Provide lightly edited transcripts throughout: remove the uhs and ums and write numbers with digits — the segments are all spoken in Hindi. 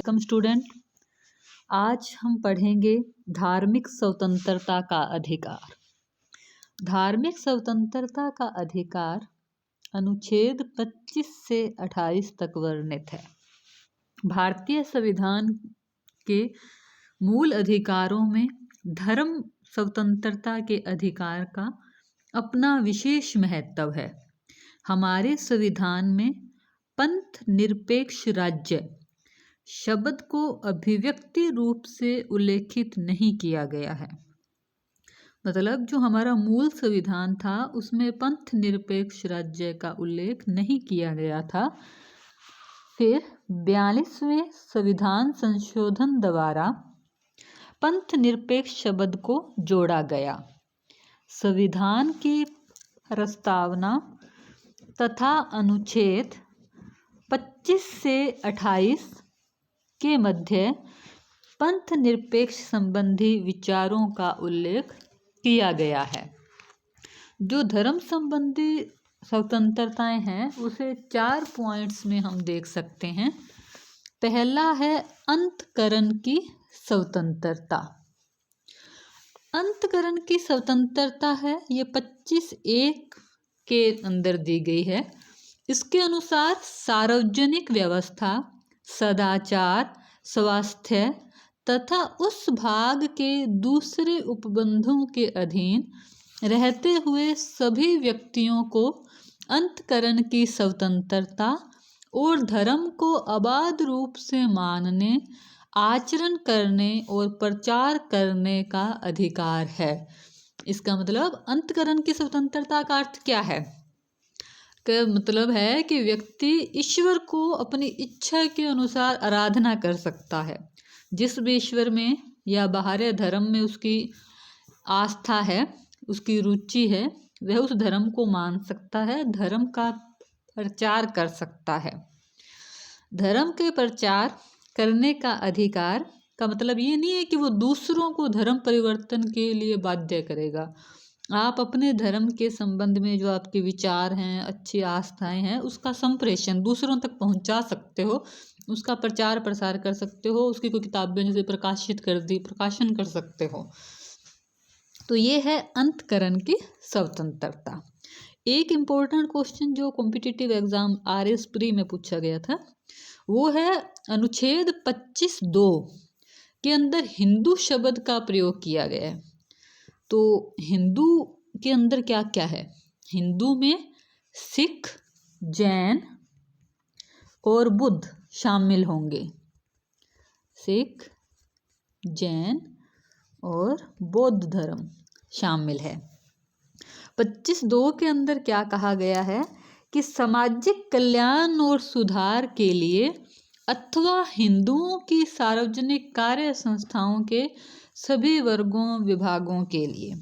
Welcome student. आज हम पढ़ेंगे धार्मिक स्वतंत्रता का अधिकार। धार्मिक स्वतंत्रता का अधिकार अनुच्छेद 25 से 28 तक वर्णित है। भारतीय संविधान के मूल अधिकारों में धर्म स्वतंत्रता के अधिकार का अपना विशेष महत्व है। हमारे संविधान में पंथ निरपेक्ष राज्य शब्द को अभिव्यक्ति रूप से उल्लेखित नहीं किया गया है। मतलब जो हमारा मूल संविधान था उसमें पंथ निरपेक्ष राज्य का उल्लेख नहीं किया गया था। फिर 42वें संविधान संशोधन द्वारा पंथ निरपेक्ष शब्द को जोड़ा गया। संविधान की प्रस्तावना तथा अनुच्छेद 25 से 28 के मध्य पंथ निरपेक्ष संबंधी विचारों का उल्लेख किया गया है। जो धर्म संबंधी स्वतंत्रताएं हैं उसे 4 पॉइंट्स में हम देख सकते हैं। पहला है अंतकरण की स्वतंत्रता। अंतकरण की स्वतंत्रता है ये 25(1) के अंदर दी गई है। इसके अनुसार सार्वजनिक व्यवस्था, सदाचार, स्वास्थ्य तथा उस भाग के दूसरे उपबंधों के अधीन रहते हुए सभी व्यक्तियों को अंतकरण की स्वतंत्रता और धर्म को अबाध रूप से मानने, आचरण करने और प्रचार करने का अधिकार है। इसका मतलब अंतकरण की स्वतंत्रता का अर्थ क्या है? का मतलब है कि व्यक्ति ईश्वर को अपनी इच्छा के अनुसार आराधना कर सकता है। जिस भी ईश्वर में या बाहरी धर्म में उसकी आस्था है, उसकी रुचि है, वह उस धर्म को मान सकता है, धर्म का प्रचार कर सकता है। धर्म के प्रचार करने का अधिकार का मतलब ये नहीं है कि वो दूसरों को धर्म परिवर्तन के लिए बाध्य करेगा। आप अपने धर्म के संबंध में जो आपके विचार हैं, अच्छी आस्थाएं हैं, उसका संप्रेषण दूसरों तक पहुंचा सकते हो, उसका प्रचार प्रसार कर सकते हो, उसकी कोई किताबें जैसे प्रकाशन कर सकते हो। तो ये है अंतकरण की स्वतंत्रता। एक इम्पोर्टेंट क्वेश्चन जो कॉम्पिटिटिव एग्जाम RS प्री में पूछा गया था वो है अनुच्छेद 25(2) के अंदर हिंदू शब्द का प्रयोग किया गया है। तो हिंदू के अंदर क्या क्या है? हिंदू में सिख, जैन और बुद्ध शामिल होंगे। सिख, जैन और बौद्ध धर्म शामिल है। 25(2) के अंदर क्या कहा गया है कि सामाजिक कल्याण और सुधार के लिए अथवा हिंदुओं की सार्वजनिक कार्य संस्थाओं के सभी वर्गों विभागों के लिए,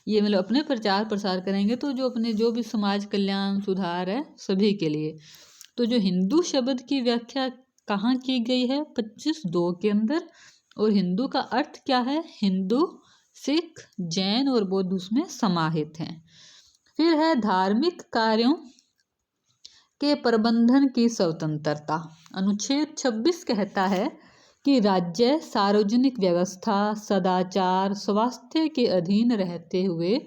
ये मतलब अपने प्रचार प्रसार करेंगे तो जो भी समाज कल्याण सुधार है सभी के लिए। तो जो हिंदू शब्द की व्याख्या कहाँ की गई है? 25(2) के अंदर। और हिंदू का अर्थ क्या है? हिंदू, सिख, जैन और बौद्ध उसमें समाहित हैं। फिर है धार्मिक कार्यों के प्रबंधन की स्वतंत्रता। अनुच्छेद 26 कहता है कि राज्य सार्वजनिक व्यवस्था, सदाचार, स्वास्थ्य के अधीन रहते हुए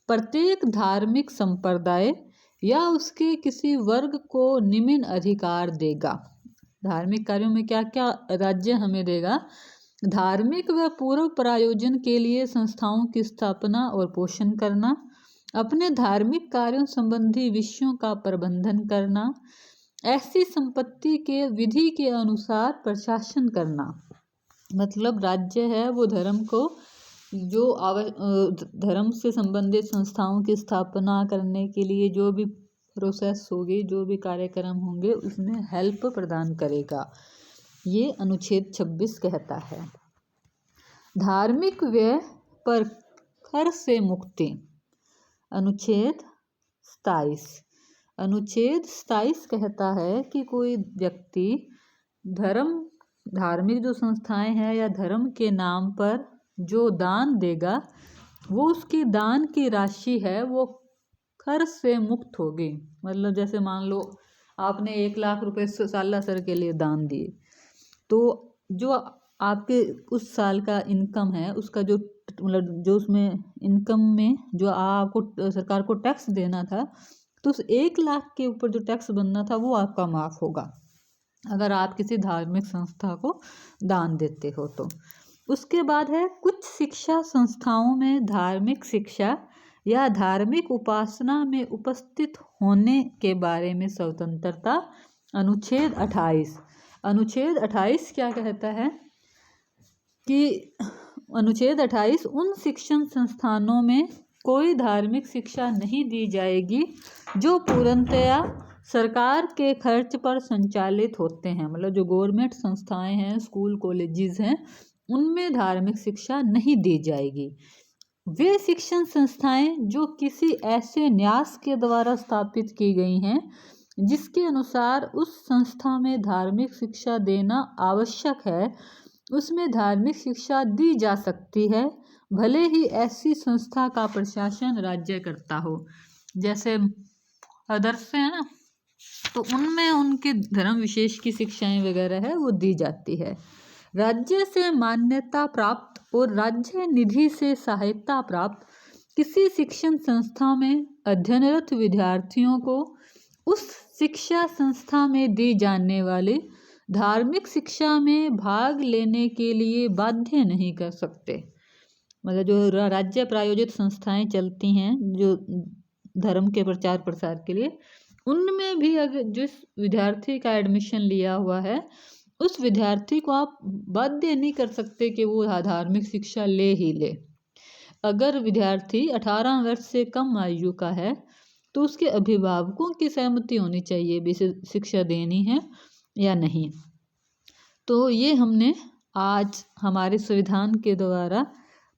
प्रत्येक धार्मिक संप्रदाय या उसके किसी वर्ग को निम्न अधिकार देगा। धार्मिक कार्यों में क्या क्या राज्य हमें देगा? धार्मिक व पूर्व प्रायोजन के लिए संस्थाओं की स्थापना और पोषण करना, अपने धार्मिक कार्यों संबंधी विषयों का प्रबंधन करना, ऐसी संपत्ति के विधि के अनुसार प्रशासन करना। मतलब राज्य है वो धर्म को जो धर्म से संबंधित संस्थाओं की स्थापना करने के लिए जो भी प्रोसेस होगी, जो भी कार्यक्रम होंगे, उसमें हेल्प प्रदान करेगा। ये अनुच्छेद 26 कहता है। धार्मिक व्यय पर कर से मुक्ति। अनुच्छेद 27। अनुच्छेद 27 कहता है कि कोई व्यक्ति धार्मिक जो संस्थाएं हैं या धर्म के नाम पर जो दान देगा, वो उसकी दान की राशि है वो कर से मुक्त होगी। मतलब जैसे मान लो आपने 1 लाख रुपए सालासर के लिए दान दिए, तो जो आपके उस साल का इनकम है उसका जो मतलब जो उसमें इनकम में जो आपको सरकार को टैक्स देना था, तो उस 1 लाख के ऊपर जो टैक्स बनना था वो आपका माफ़ होगा अगर आप किसी धार्मिक संस्था को दान देते हो तो। उसके बाद है कुछ शिक्षा संस्थाओं में धार्मिक शिक्षा या धार्मिक उपासना में उपस्थित होने के बारे में स्वतंत्रता। अनुच्छेद 28। अनुच्छेद 28 क्या कहता है कि अनुच्छेद 28 उन शिक्षण संस्थानों में कोई धार्मिक शिक्षा नहीं दी जाएगी जो पूर्णतया सरकार के खर्च पर संचालित होते हैं। मतलब जो गवर्नमेंट संस्थाएं हैं, स्कूल कॉलेजेस हैं, उनमें धार्मिक शिक्षा नहीं दी जाएगी। वे शिक्षण संस्थाएं जो किसी ऐसे न्यास के द्वारा स्थापित की गई हैं जिसके अनुसार उस संस्था में धार्मिक शिक्षा देना आवश्यक है, उसमें धार्मिक शिक्षा दी जा सकती है, भले ही ऐसी संस्था का प्रशासन राज्य करता हो। जैसे अदर्स है ना, तो उनमें उनके धर्म विशेष की शिक्षाएं वगैरह है वो दी जाती है। राज्य से मान्यता प्राप्त और राज्य निधि से सहायता प्राप्त किसी शिक्षण संस्था में अध्ययनरत विद्यार्थियों को उस शिक्षा संस्था में दी जाने वाली धार्मिक शिक्षा में भाग लेने के लिए बाध्य नहीं कर सकते। मतलब जो राज्य प्रायोजित संस्थाएं चलती हैं जो धर्म के प्रचार प्रसार के लिए, उनमें भी अगर जिस विद्यार्थी का एडमिशन लिया हुआ है उस विद्यार्थी को आप बाध्य नहीं कर सकते कि वो धार्मिक शिक्षा ले ही ले। अगर विद्यार्थी 18 वर्ष से कम आयु का है तो उसके अभिभावकों की सहमति होनी चाहिए भी शिक्षा देनी है या नहीं। तो ये हमने आज हमारे संविधान के द्वारा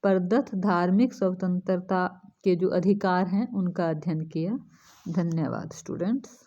प्रदत्त धार्मिक स्वतंत्रता के जो अधिकार हैं उनका अध्ययन किया। धन्यवाद स्टूडेंट्स।